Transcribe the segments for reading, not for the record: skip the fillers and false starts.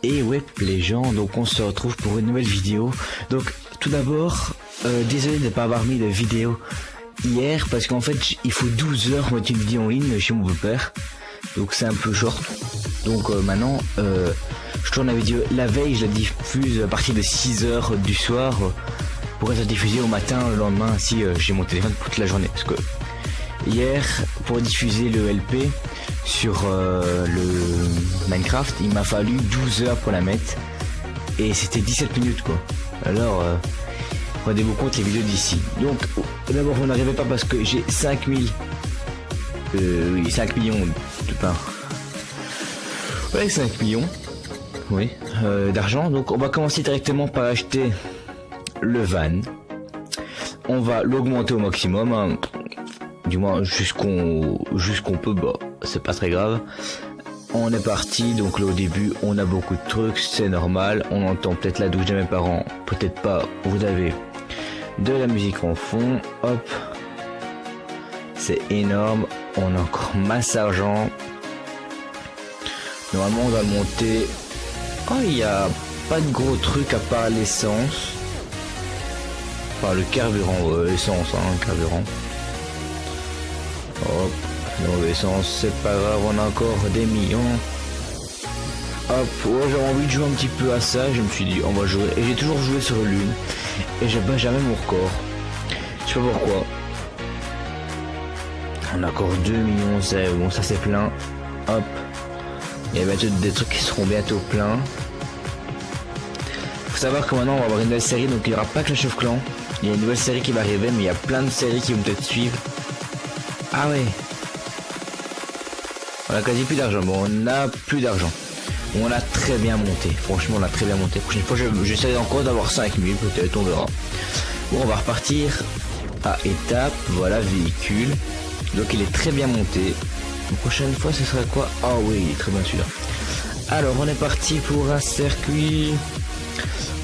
Et ouais les gens, donc on se retrouve pour une nouvelle vidéo. Donc tout d'abord, désolé de ne pas avoir mis de vidéo hier parce qu'en fait il faut 12 heures pour mettre une vidéo en ligne chez mon beau-père. Donc c'est un peu short. Donc maintenant je tourne la vidéo la veille, je la diffuse à partir de 6 heures du soir pour être diffusée au matin le lendemain si j'ai mon téléphone pour toute la journée. Parce que hier pour diffuser le LP sur le Minecraft, il m'a fallu 12 heures pour la mettre et c'était 17 minutes quoi. Alors rendez-vous compte les vidéos d'ici. Donc d'abord vous n'arrivez pas parce que j'ai 5 millions de pain. Ouais 5 millions oui, d'argent. Donc on va commencer directement par acheter le van. On va l'augmenter au maximum hein. Du moins jusqu'on peut, bah c'est pas très grave. On est parti, donc là au début on a beaucoup de trucs, c'est normal. On entend peut-être la douche de mes parents, peut-être pas, vous avez de la musique en fond, hop. C'est énorme, on a encore masse d'argent. Normalement on va le monter. Oh il n'y a pas de gros trucs à part l'essence. Enfin le carburant, essence hein, carburant. Hop, mauvais sens, c'est pas grave, on a encore des millions. Hop, oh, j'avais envie de jouer un petit peu à ça, je me suis dit on va jouer. Et j'ai toujours joué sur Lune. Et je bats jamais mon record. Je sais pas pourquoi. On a encore 2 millions, c'est bon, ça c'est plein. Hop. Il y a bientôt des trucs qui seront bientôt pleins. Faut savoir que maintenant on va avoir une nouvelle série, donc il n'y aura pas Clash of Clans. Il y a une nouvelle série qui va arriver, mais il y a plein de séries qui vont peut-être suivre. Ah ouais. On a quasi plus d'argent. Bon, on a plus d'argent. On a très bien monté. Franchement, on a très bien monté. Prochaine fois, j'essaie encore d'avoir 5000 peut-être, on verra. Bon, on va repartir à étape. Voilà, véhicule. Donc, il est très bien monté. La prochaine fois, ce sera quoi? Ah oui, il est très bien celui-là. Alors, on est parti pour un circuit.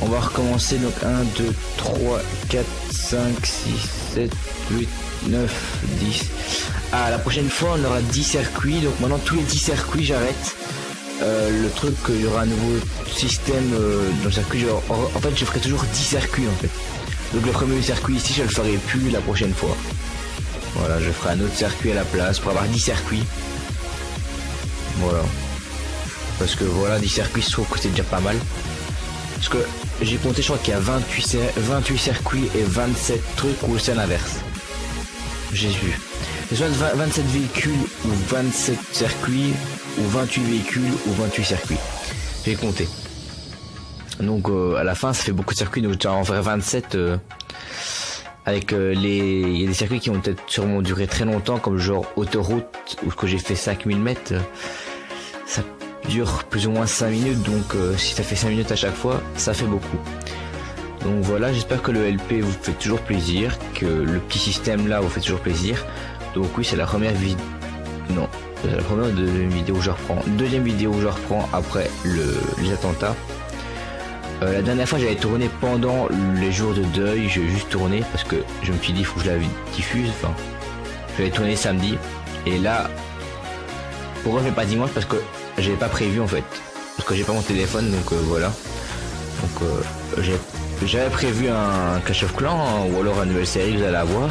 On va recommencer. Donc, 1, 2, 3, 4, 5, 6, 7, 8, 9, 10. Ah, la prochaine fois on aura 10 circuits. Donc maintenant tous les 10 circuits j'arrête. Le truc il y aura un nouveau système dans le circuit. Genre, en fait je ferai toujours 10 circuits en fait. Donc le premier circuit ici je le ferai plus la prochaine fois. Voilà, je ferai un autre circuit à la place pour avoir 10 circuits. Voilà. Parce que voilà, 10 circuits je trouve que c'est déjà pas mal. Parce que j'ai compté, je crois qu'il y a 28 circuits et 27 trucs, ou c'est l'inverse. J'ai vu. C'est soit 27 véhicules ou 27 circuits, ou 28 véhicules ou 28 circuits. J'ai compté. Donc à la fin ça fait beaucoup de circuits, donc je vais en faire 27 avec il y a des circuits qui vont peut-être sûrement durer très longtemps, comme genre autoroute, où que j'ai fait 5000 mètres. Ça dure plus ou moins 5 minutes, donc si ça fait 5 minutes à chaque fois, ça fait beaucoup. Donc voilà, j'espère que le LP vous fait toujours plaisir, que le petit système là vous fait toujours plaisir. Donc oui, c'est la première vidéo. Non, c'est la première vidéo où je reprends. Deuxième vidéo où je reprends après les attentats. La dernière fois j'avais tourné pendant les jours de deuil, j'ai juste tourné parce que je me suis dit il faut que je la diffuse. Enfin, j'avais tourné samedi. Et là, pourquoi je fais pas dimanche? Parce que j'avais pas prévu en fait. Parce que j'ai pas mon téléphone, donc voilà. Donc j'avais prévu un Clash of Clans hein, ou alors une nouvelle série que vous allez avoir,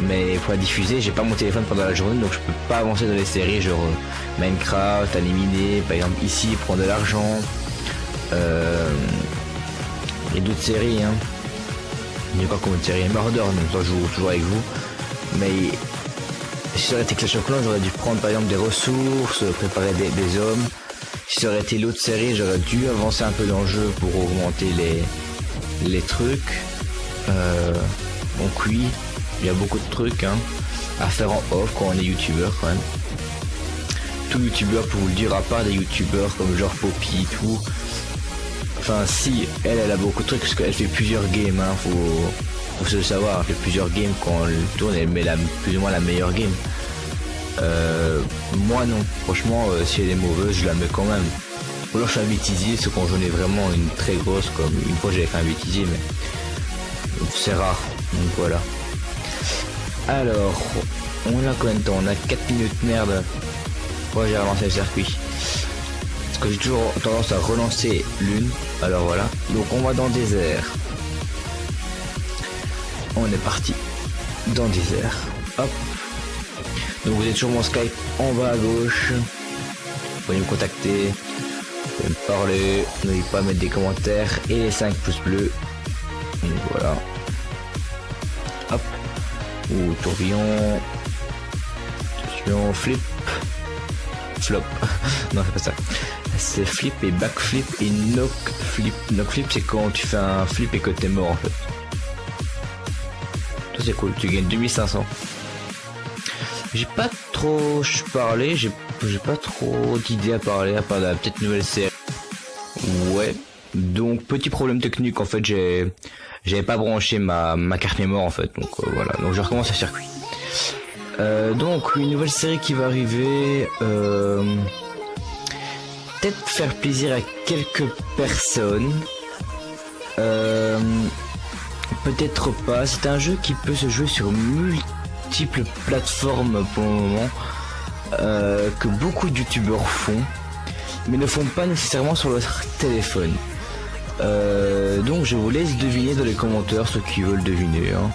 mais pour la diffuser j'ai pas mon téléphone pendant la journée, donc je peux pas avancer dans les séries genre Minecraft, éliminer par exemple ici, prendre de l'argent, et d'autres séries hein. Il y a pas comme une série Murder, donc ça je joue toujours avec vous, mais si ça aurait été Clash of Clans j'aurais dû prendre par exemple des ressources, préparer des hommes. Si ça aurait été l'autre série, j'aurais dû avancer un peu dans le jeu pour augmenter les trucs. Donc oui, il y a beaucoup de trucs hein, à faire en off quand on est youtubeur quand même. Tout youtubeur pour vous le dire, à part des youtubeurs comme genre Poppy et tout. Enfin si, elle a beaucoup de trucs parce qu'elle fait plusieurs games hein, faut se le savoir, elle fait plusieurs games quand elle tourne, elle met plus ou moins la meilleure game. Moi non, franchement si elle est mauvaise je la mets quand même. Ou alors je fais un bêtisier, c'est quand j'en ai vraiment une très grosse, comme une fois j'avais fait un bêtisier, mais c'est rare, donc voilà. Alors, on a combien de temps? On a 4 minutes, merde. Ouais, j'ai relancé le circuit. Parce que j'ai toujours tendance à relancer l'une. Alors voilà, donc on va dans désert. On est parti dans désert. Hop. Donc vous êtes sur mon Skype en bas à gauche. Vous pouvez me contacter, vous pouvez me parler, n'oubliez pas à mettre des commentaires et les 5 pouces bleus. Donc voilà. Hop. Ou tourbillon. Tourbillon, flip. Flop. Non, c'est pas ça. C'est flip et backflip et knock flip. Knock flip, c'est quand tu fais un flip et que t'es mort en fait. Ça c'est cool, tu gagnes 2500. J'ai pas trop parlé, j'ai pas trop d'idées à parler à part de la petite nouvelle série. Ouais. Donc petit problème technique en fait, j'avais pas branché ma carte mémoire en fait. Donc voilà, donc je recommence le circuit. Donc une nouvelle série qui va arriver. Peut-être faire plaisir à quelques personnes. Peut-être pas. C'est un jeu qui peut se jouer sur multiples plateformes pour le moment, que beaucoup de youtubeurs font, mais ne font pas nécessairement sur leur téléphone. Donc je vous laisse deviner dans les commentaires ceux qui veulent deviner. Hein.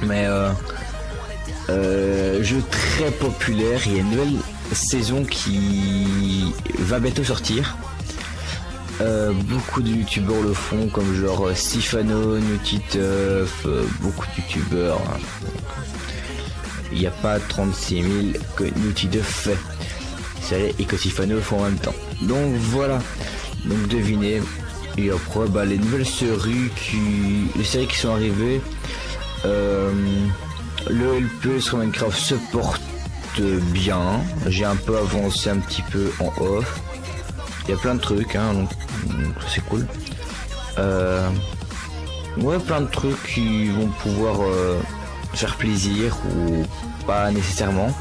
Mais jeu très populaire. Il y a une nouvelle saison qui va bientôt sortir. Beaucoup de youtubeurs le font, comme genre Sifano, Nutiteuf, beaucoup de youtubeurs. Hein. Il n'y a pas 36 000 que Nutiteuf fait. Et que Sifano le font en même temps. Donc voilà. Donc devinez. Et après, bah, les nouvelles séries les séries qui sont arrivées. Le LP sur Minecraft se porte bien. J'ai un peu avancé un petit peu en off. Il y a plein de trucs, hein, donc c'est cool. Ouais, plein de trucs qui vont pouvoir faire plaisir ou pas nécessairement.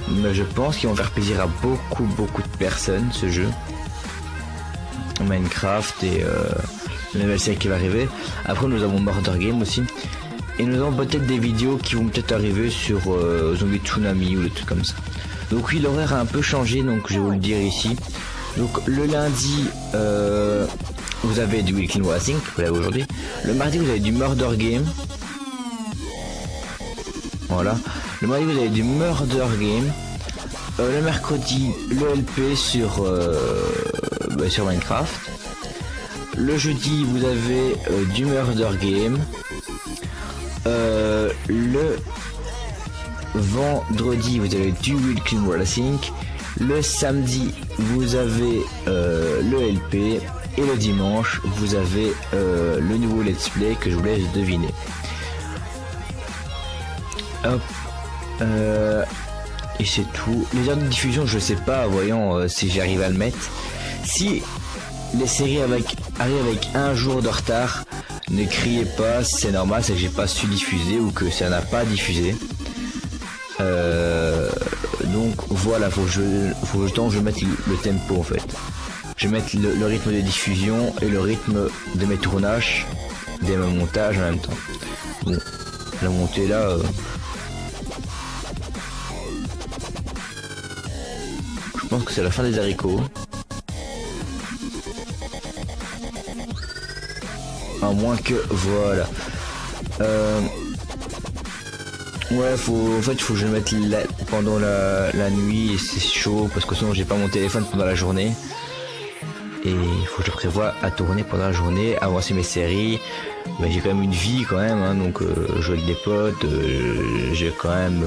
Mais je pense qu'ils vont faire plaisir à beaucoup de personnes, ce jeu. Minecraft et la nouvelle série qui va arriver. Après, nous avons Murder Game aussi. Et nous avons peut-être des vidéos qui vont peut-être arriver sur Zombie Tsunami ou des trucs comme ça. Donc oui, l'horaire a un peu changé, donc je vais vous le dire ici. Donc le lundi, vous avez du Weekly Racing, vous l'avez aujourd'hui. Le mardi, vous avez du Murder Game. Voilà. Le mardi, vous avez du Murder Game. Le mercredi, le LP sur Minecraft. Le jeudi, vous avez du Murder Game. Le vendredi, vous avez du Weekly Racing. Le samedi, vous avez le LP. Et le dimanche, vous avez le nouveau let's play que je vous laisse deviner. Hop. Et c'est tout. Les heures de diffusion, je sais pas, voyons si j'arrive à le mettre. Si les séries arrivent avec un jour de retard, ne criez pas, c'est normal, c'est que j'ai pas su diffuser ou que ça n'a pas diffusé. Donc voilà, faut que je mette le tempo en fait. Je vais mettre le rythme de diffusion et le rythme de mes tournages, de mes montages en même temps. Bon, la montée là. Je pense que c'est la fin des haricots. À moins que voilà. Ouais, en fait, faut que je le mette pendant la nuit et c'est chaud parce que sinon j'ai pas mon téléphone pendant la journée. Et il faut que je prévoie à tourner pendant la journée, avancer mes séries. Mais j'ai quand même une vie quand même, hein, donc je joue avec des potes, j'ai quand même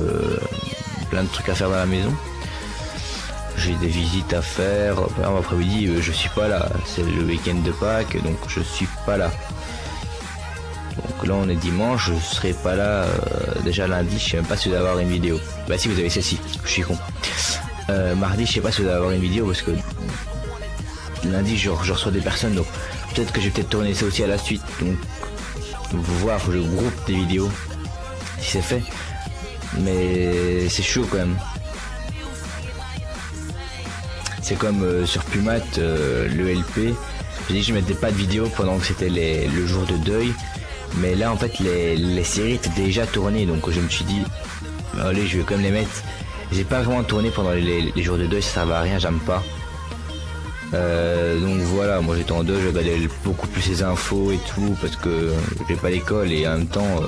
plein de trucs à faire dans la maison. J'ai des visites à faire. Après-midi, je suis pas là. C'est le week-end de Pâques, donc je suis pas là. Donc là, on est dimanche, je serai pas là. Déjà lundi, je sais même pas si vous allez avoir une vidéo. Bah si, vous avez celle-ci. Je suis con. Mardi, je sais pas si vous allez avoir une vidéo parce que lundi, je reçois des personnes, donc peut-être que je vais peut-être tourner ça aussi à la suite. Donc, vous voir, faut que je groupe des vidéos si c'est fait. Mais c'est chaud quand même. C'est comme sur Pumat, le LP. J'ai dit que je mettais pas de vidéo pendant que c'était le jour de deuil. Mais là en fait les séries étaient déjà tournées, donc je me suis dit allez, je vais quand même les mettre. J'ai pas vraiment tourné pendant les jours de deuil, ça servait à rien, j'aime pas. Donc voilà, moi j'étais en 2, je regardais beaucoup plus les infos et tout parce que j'ai pas l'école et en même temps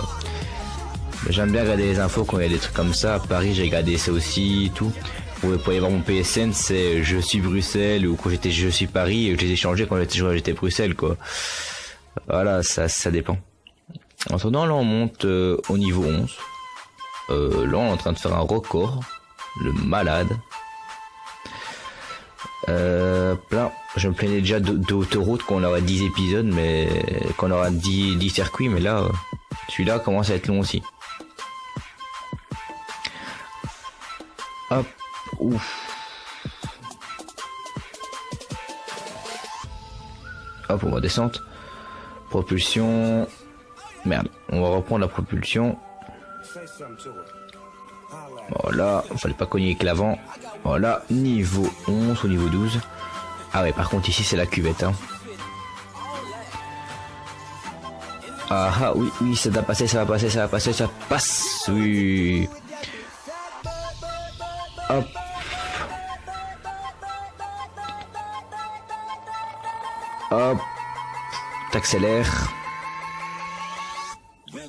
j'aime bien regarder les infos quand il y a des trucs comme ça. À Paris j'ai regardé ça aussi et tout. Vous pouvez voir mon PSN, c'est je suis Bruxelles, ou quand j'étais je suis Paris, je les ai changés quand j'étais Bruxelles quoi. Voilà, ça dépend. En attendant là on monte au niveau 11. Là on est en train de faire un record, le malade. Là, je me plaignais déjà d'autoroute qu'on aura 10 épisodes, mais qu'on aura 10 circuits, mais là, celui-là commence à être long aussi. Hop, ouf. Hop, on va descendre. Propulsion. Merde, on va reprendre la propulsion. Voilà, fallait pas cogner avec l'avant. Voilà, niveau 11 ou niveau 12. Ah ouais, par contre ici c'est la cuvette. Hein. Ah oui, ça va passer, ça passe, oui. Hop. Hop. T'accélères.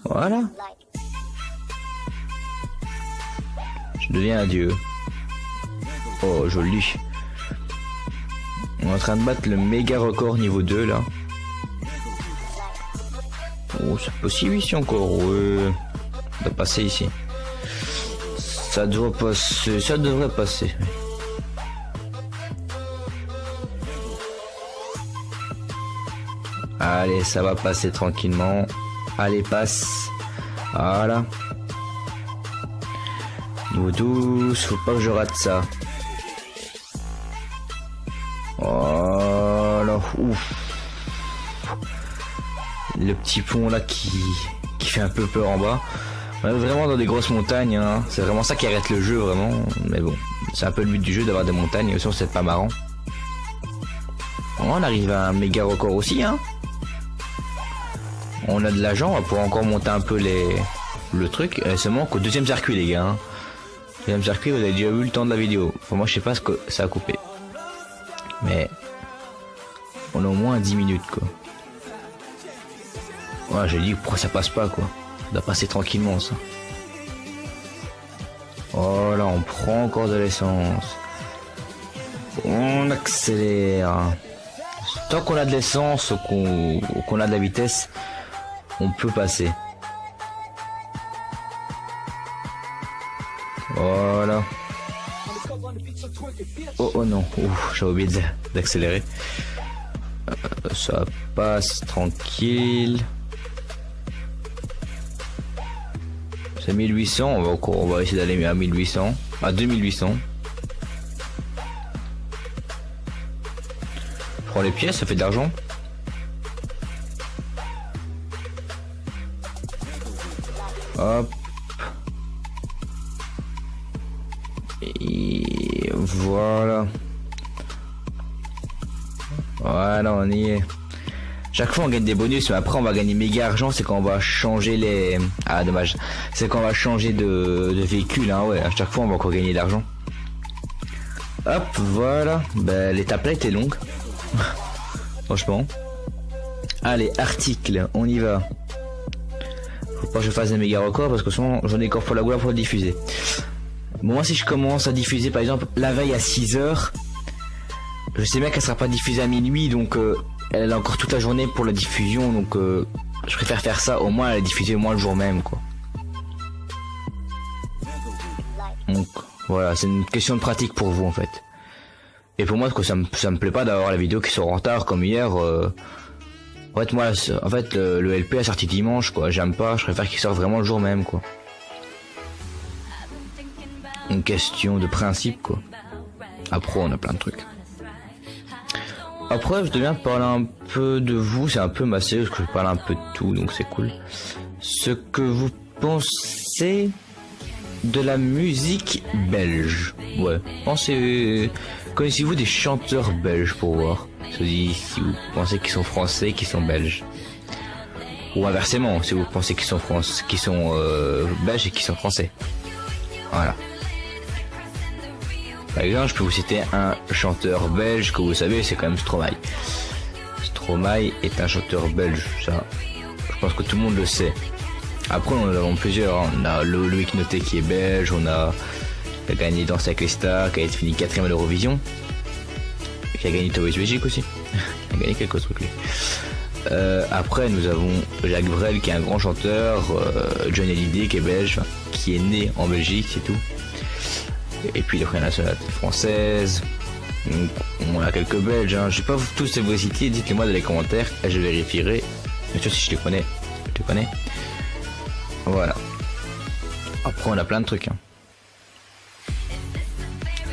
Voilà. Je deviens un dieu. Oh, joli. On est en train de battre le méga record niveau 2 là. Oh, c'est possible ici encore. Ouais. On doit passer ici. Ça devrait passer. Allez, ça va passer tranquillement. Allez, passe. Voilà. Niveau 12, faut pas que je rate ça. Voilà, ouf. Le petit pont là qui fait un peu peur en bas. On est vraiment dans des grosses montagnes, hein. C'est vraiment ça qui arrête le jeu, vraiment. Mais bon, c'est un peu le but du jeu d'avoir des montagnes, sinon c'est pas marrant. On arrive à un méga record aussi, hein. On a de l'argent, on va pouvoir encore monter un peu le truc. Seulement qu'au deuxième circuit, les gars. Hein. Deuxième circuit, vous avez déjà vu le temps de la vidéo. Enfin, moi, je sais pas ce que ça a coupé. Mais on a au moins 10 minutes, quoi. Ouais, j'ai dit pourquoi ça passe pas, quoi. Ça doit passer tranquillement, ça. Oh là, on prend encore de l'essence. On accélère. Tant qu'on a de l'essence, qu'on a de la vitesse, on peut passer. Voilà. Oh non, j'ai oublié d'accélérer. Ça passe tranquille. C'est 1800, on va essayer d'aller à 1800, à 2800. Je prends les pièces, ça fait de l'argent. Hop. Et voilà. Voilà, on y est. Chaque fois on gagne des bonus, mais après on va gagner méga argent, c'est quand on va changer les... Ah dommage. C'est quand on va changer de véhicule, hein, ouais. À chaque fois on va encore gagner de l'argent. Hop, voilà. Ben, l'étape là était longue. Franchement. Allez, article, on y va. Faut pas que je fasse des méga records parce que sinon j'en ai encore pour la goula pour le diffuser. Bon, moi si je commence à diffuser par exemple la veille à 6h, je sais bien qu'elle sera pas diffusée à minuit, donc elle a encore toute la journée pour la diffusion, donc je préfère faire ça, au moins elle est diffusée au moins le jour même, quoi. Donc voilà, c'est une question de pratique pour vous en fait. Et pour moi, ça me plaît pas d'avoir la vidéo qui sort en retard comme hier. En fait, moi, le LP a sorti dimanche, quoi. J'aime pas, je préfère qu'il sorte vraiment le jour même, quoi. Une question de principe, quoi. Après, on a plein de trucs. Après, je deviens parler un peu de vous, c'est un peu ma série, parce que je parle un peu de tout, donc c'est cool. Ce que vous pensez de la musique belge. Ouais, connaissez-vous des chanteurs belges pour voir si vous pensez qu'ils sont français, qu'ils sont belges, ou inversement si vous pensez qu'ils sont belges et qu'ils sont français. Voilà. Par exemple, je peux vous citer un chanteur belge que vous savez, c'est quand même Stromae. Stromae est un chanteur belge, ça, je pense que tout le monde le sait. Après, on en avons plusieurs, hein. On a Loïc Noté qui est belge, on a gagné Danse avec les stars, qui a fini 4ème à l'Eurovision, qui a gagné The Voice Belgique aussi. Il a gagné quelques trucs lui. Après, nous avons Jacques Brel qui est un grand chanteur, Johnny Hallyday qui est belge, qui est né en Belgique, c'est tout. Et puis les premières nationalités françaises. Donc, on a quelques belges, hein. Je vais pas tous vous citer, dites-les moi dans les commentaires et je vérifierai. Bien sûr, si je les connais, je les connais. Voilà. Après, on a plein de trucs, hein.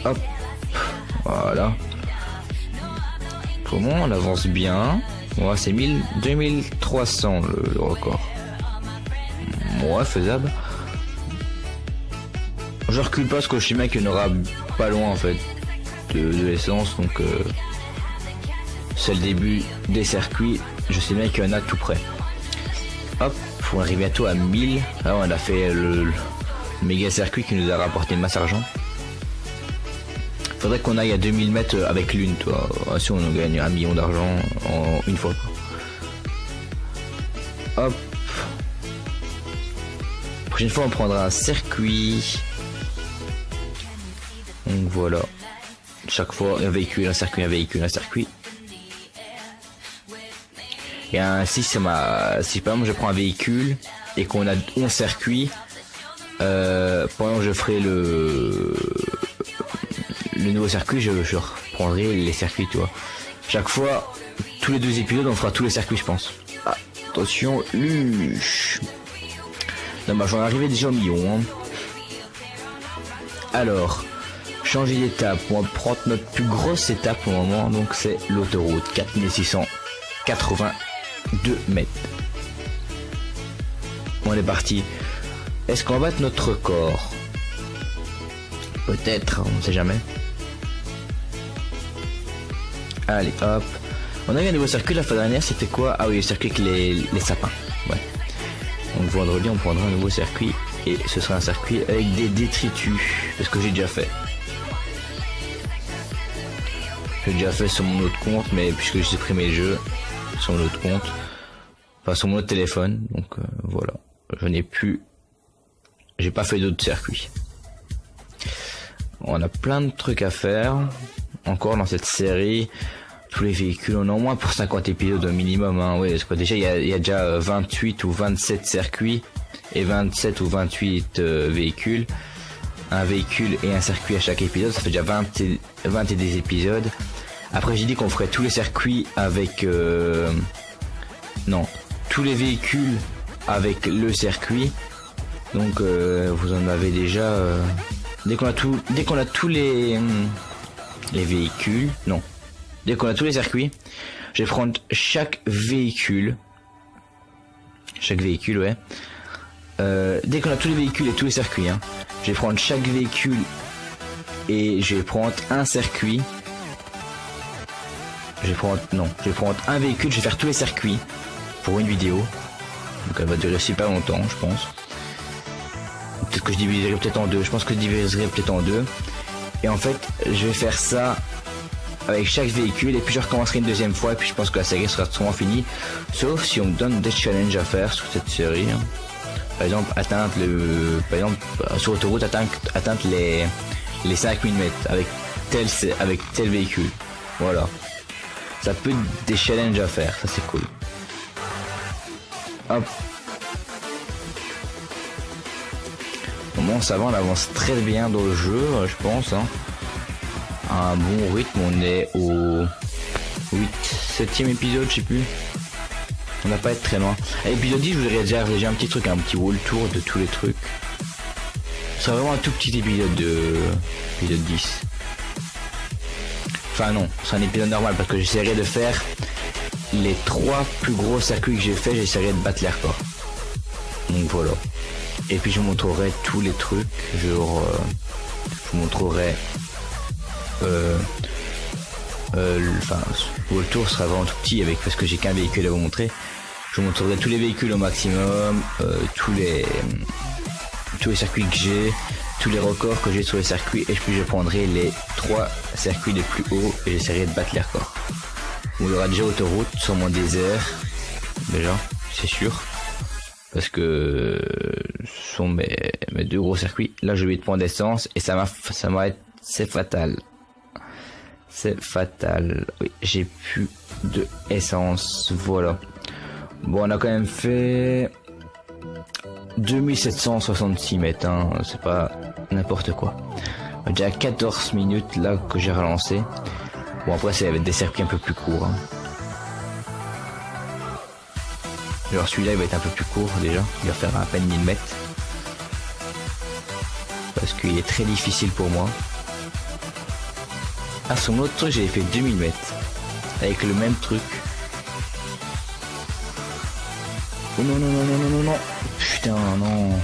Hop. Voilà. Comment on avance bien. Ouais, c'est 2300 le record. Ouais, faisable. Je recule pas parce que je sais bien qu'il y en aura pas loin en fait de l'essence, donc c'est le début des circuits. Je sais bien qu'il y en a tout près. Hop, on arrive bientôt à 1000. Là, on a fait le méga circuit qui nous a rapporté masse argent. Faudrait qu'on aille à 2000 mètres avec l'une, toi. Si on gagne 1 million d'argent en une fois. Hop. Prochaine fois, on prendra un circuit. Donc voilà. Chaque fois, un véhicule, un circuit, un véhicule, un circuit. Et si par exemple je prends un véhicule et qu'on a 11 circuits, pendant que je ferai le nouveau circuit, je reprendrai les circuits, tu vois. Chaque fois, tous les 2 épisodes, on fera tous les circuits, je pense. Ah, attention, luche. Non, bah, j'en arrivais déjà au million. Hein. Alors, changer d'étape. On va prendre notre plus grosse étape pour le moment, donc c'est l'autoroute 4682 mètres. On est parti. Est-ce qu'on va battre notre record? Peut-être, on ne sait jamais. Allez, hop. On a eu un nouveau circuit la fois dernière, c'était quoi? Ah oui, le circuit avec les sapins. Ouais. Donc vendredi, on prendra un nouveau circuit. Et ce sera un circuit avec des détritus. C'est ce que j'ai déjà fait. J'ai déjà fait sur mon autre compte, mais puisque j'ai supprimé le jeu sur mon autre compte. Enfin, sur mon autre téléphone. Donc voilà. J'ai pas fait d'autres circuits. On a plein de trucs à faire. Encore dans cette série. Tous les véhicules, on a au moins pour 50 épisodes au minimum, hein. Ouais, parce que déjà, il y a déjà 28 ou 27 circuits et 27 ou 28 véhicules. Un véhicule et un circuit à chaque épisode, ça fait déjà 20 et des épisodes. Après, j'ai dit qu'on ferait tous les circuits avec... Non, tous les véhicules avec le circuit. Donc, vous en avez déjà... Dès qu'on a tous les véhicules... Non. Dès qu'on a tous les circuits, je vais prendre chaque véhicule. Chaque véhicule, ouais. Dès qu'on a tous les véhicules et tous les circuits, hein, je vais prendre chaque véhicule et je vais prendre un circuit. Je vais prendre un véhicule, je vais faire tous les circuits pour une vidéo. Donc elle va durer super longtemps, je pense. Peut-être que je diviserai peut-être en deux. Je pense que je diviserai peut-être en deux. Et en fait, je vais faire ça avec chaque véhicule et puis je recommencerai une deuxième fois et puis je pense que la série sera sûrement finie. Sauf si on me donne des challenges à faire sur cette série. Hein. Par exemple, sur l'autoroute, atteindre les 5000 mètres avec tel véhicule. Voilà. Ça peut être des challenges à faire, ça c'est cool. Hop. Au moment ça va, on avance très bien dans le jeu, je pense. Hein. À un bon rythme, on est au 7e épisode, je sais plus. On va pas être très loin. À l'épisode 10, je voudrais déjà réaliser un petit truc, un petit wall tour de tous les trucs. Ce sera vraiment un tout petit épisode de épisode 10. Enfin non, c'est un épisode normal parce que j'essaierai de faire les 3 plus gros circuits que j'ai fait, j'essaierai de battre les records. Donc voilà. Et puis je vous montrerai tous les trucs, je vous montrerai le tour sera vraiment tout petit parce que j'ai qu'un véhicule à vous montrer. Je vous montrerai tous les véhicules au maximum, tous les circuits que j'ai tous les records que j'ai sur le circuit et puis je prendrai les 3 circuits les plus hauts et j'essaierai de battre les records. Bon, il y aura déjà autoroute sur mon désert, déjà, c'est sûr. Parce que ce sont mes 2 gros circuits. Là je vais prendre d'essence et c'est fatal. C'est fatal. Oui, j'ai plus de essence. Voilà. Bon, on a quand même fait 2766 mètres. Hein. C'est pas n'importe quoi. On a déjà 14 minutes là que j'ai relancé. Bon, après, c'est avec des circuits un peu plus courts. Hein. Alors, celui-là, il va être un peu plus court déjà. Il va faire à peine 1000 mètres. Parce qu'il est très difficile pour moi. Ah, son autre truc, j'avais fait 2000 mètres. Avec le même truc. Oh non, non, non, non, non, non, non. Putain, non.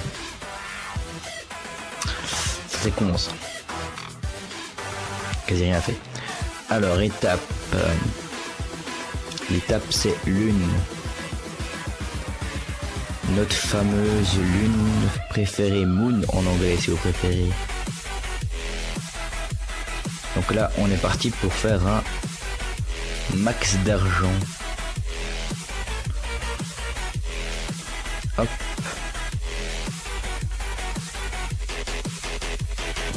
C'est con, ça. Quasi rien fait. Alors, étape. L'étape, c'est lune. Notre fameuse lune préférée, moon en anglais, si vous préférez. Donc là, on est parti pour faire un max d'argent. Hop.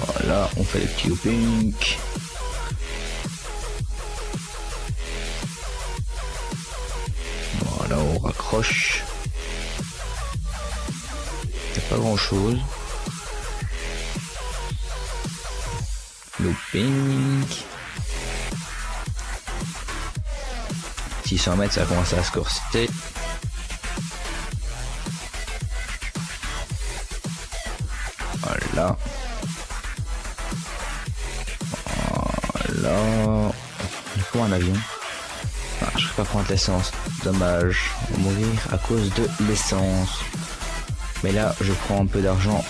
Voilà, on fait le petit looping. Voilà, on raccroche. Pas grand chose. Looping. 600 mètres, ça commence à se corser. Voilà. Voilà. Il faut un avion. Ah, je vais pas prendre l'essence. Dommage. On va mourir à cause de l'essence. Mais là, je prends un peu d'argent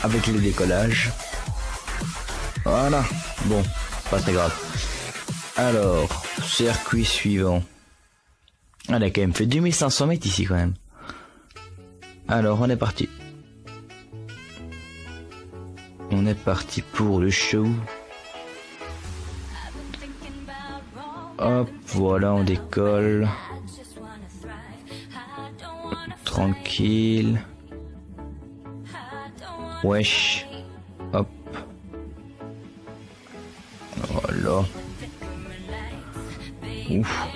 avec le décollage. Voilà. Bon, pas très grave. Alors, circuit suivant. On a quand même fait 2500 mètres ici quand même. Alors, on est parti. On est parti pour le show. Hop, voilà, on décolle. Tranquille. Wesh. Hop. Voilà. Ouf.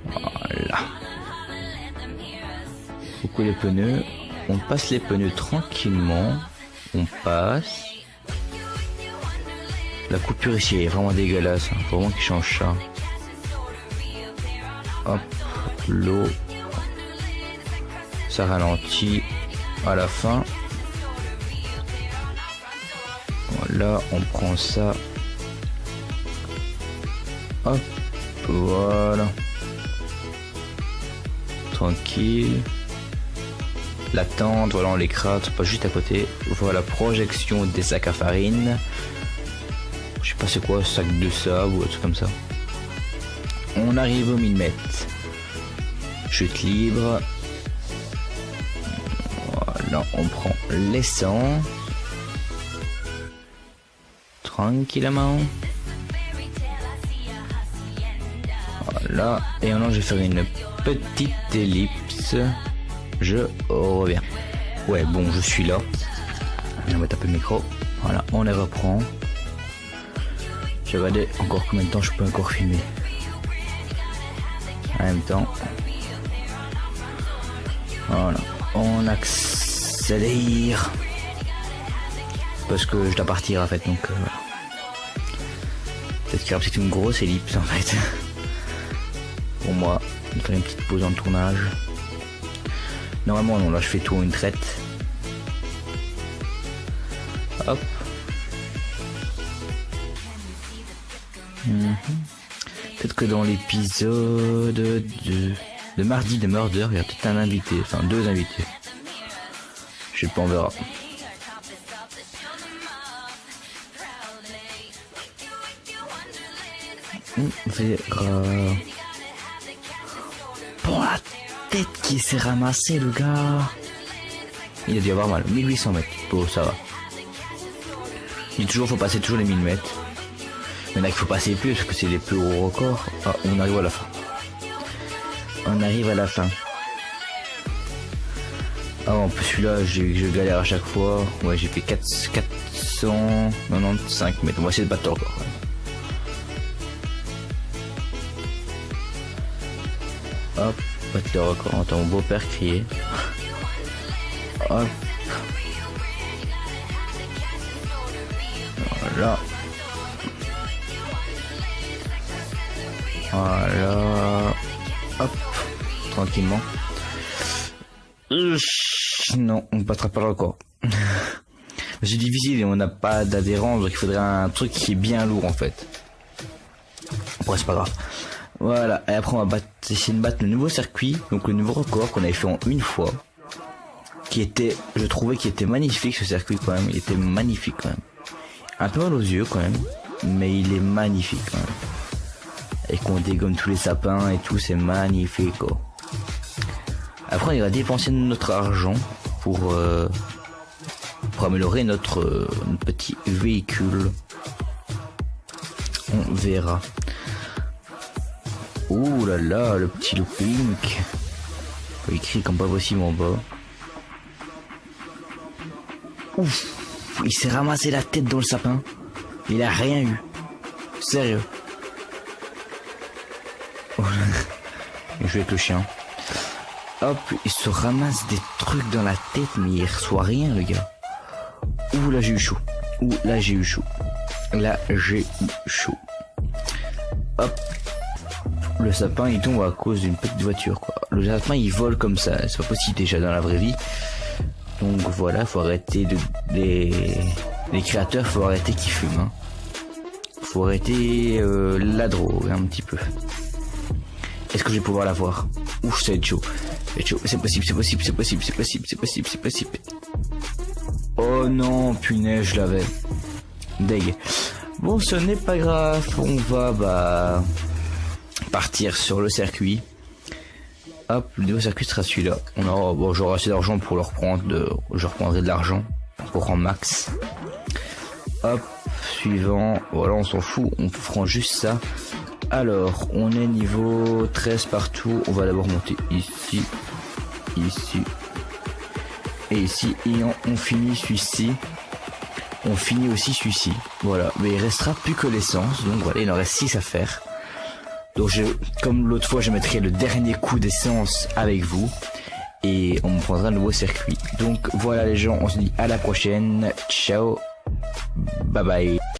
Voilà. Coucou les pneus. On passe les pneus tranquillement. On passe. La coupure ici est vraiment dégueulasse. Hein. Faut vraiment qu'ils changent ça. Hop. L'eau. Ça ralentit à la fin. Voilà, on prend ça. Hop. Voilà. Tranquille. La tente, voilà, on l'écrase, pas juste à côté. Voilà, projection des sacs à farine. Je sais pas c'est quoi, sac de sable ou un truc comme ça. On arrive aux 1000 mètres. Chute libre. Voilà, on prend l'essence. Tranquillement. Voilà, et maintenant je vais faire une petite ellipse. Je reviens. Ouais, bon, je suis là. On va taper le micro. Voilà, on les reprend. Je vais regarder encore combien de temps je peux encore filmer. En même temps. Voilà, on accélère. Parce que je dois partir en fait, donc voilà. Peut-être qu'il y aura peut-être une grosse ellipse en fait. Pour moi, il fallait une petite pause en tournage. Normalement non, là je fais tout en une traite. Hop. Peut-être que dans l'épisode de mardi de Murder, il y a peut-être un invité, enfin 2 invités. Je sais pas, on verra. On verra. Bon, la tête qui s'est ramassée, le gars. Il a dû avoir mal. 1800 mètres. Bon, ça va. Il dit toujours, faut passer toujours les 1000 mètres. Il y en a qu'il faut passer plus, parce que c'est les plus gros records. Ah, on arrive à la fin. On arrive à la fin. Ah, en plus, celui-là, je galère à chaque fois. Ouais, j'ai fait 495 mètres. On va essayer de battre le record. Hop, battre le record. On entend mon beau-père crier. Hop. Voilà. Voilà. Hop. Tranquillement. Non, on ne passera pas le record. C'est difficile et on n'a pas d'adhérence, donc il faudrait un truc qui est bien lourd en fait. Bon, c'est pas grave. Voilà, et après on va essayer de battre le nouveau circuit, donc le nouveau record qu'on avait fait en une fois. Qui était, je trouvais qu'il était magnifique ce circuit quand même, il était magnifique quand même. Un peu mal aux yeux quand même, mais il est magnifique quand même. Et qu'on dégomme tous les sapins et tout, c'est magnifique quoi. Après on ira dépenser notre argent pour améliorer notre petit véhicule. On verra. Ouh là là, le petit looping. Il crie comme pas possible en bas. Ouf, il s'est ramassé la tête dans le sapin. Il a rien eu. Sérieux. Il joue avec le chien. Hop, il se ramasse des trucs dans la tête, mais il reçoit rien, le gars. Ouh, là j'ai eu chaud. Ouh, là j'ai eu chaud. Là j'ai eu chaud. Hop. Le sapin il tombe à cause d'une petite voiture, quoi. Le sapin il vole comme ça, c'est pas possible déjà dans la vraie vie. Donc voilà, faut arrêter les créateurs, faut arrêter qu'ils fument. Hein. Faut arrêter la drogue un petit peu. Est-ce que je vais pouvoir la voir? Ouf, ça va être chaud. C'est possible, c'est possible, c'est possible, c'est possible, c'est possible, c'est possible. Oh non, punaise, je l'avais. Deg. Bon, ce n'est pas grave, on va partir sur le circuit. Hop, le nouveau circuit sera celui-là. On aura, bon, j'aurai assez d'argent pour le reprendre. Je reprendrai de l'argent pour en max. Hop, suivant. Voilà, on s'en fout, on prend juste ça. Alors, on est niveau 13 partout. On va d'abord monter ici, ici et ici. Et on finit celui-ci. On finit aussi celui-ci. Voilà, mais il restera plus que l'essence. Donc voilà, il en reste 6 à faire. Donc comme l'autre fois, je mettrai le dernier coup d'essence avec vous. Et on prendra un nouveau circuit. Donc voilà les gens, on se dit à la prochaine. Ciao. Bye bye.